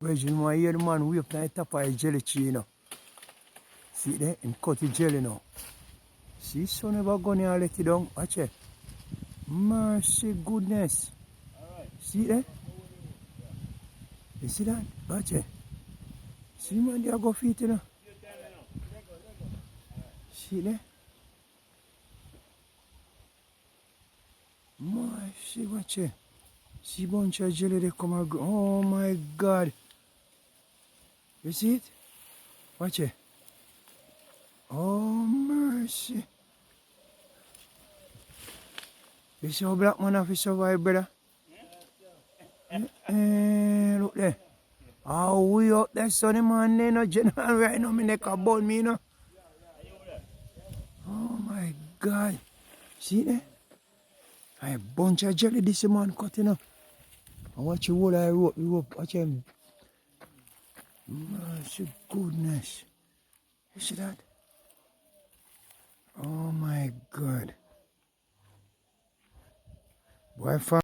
Brethren, you want to hear the man wave on the top of the jelly tree, you know. See there? Him cut the jelly now. See, son never gone here and let it down. Watch it. Mercy goodness. See there? You see that? Watch it. See man, they go feet, you know. See there? Mercy, watch it. See bunch of jelly they come and go. Oh my God. You see it? Watch it. Oh mercy. You see how black man have to survive, brother? Look there. How we up there, sonny man, there no general right now, me neck a bone me, you know. Oh my God. See there? A bunch of jelly this man cut, you know. And watch you hold I rope, watch him. Mercy goodness. You see that? Oh my God. Boy,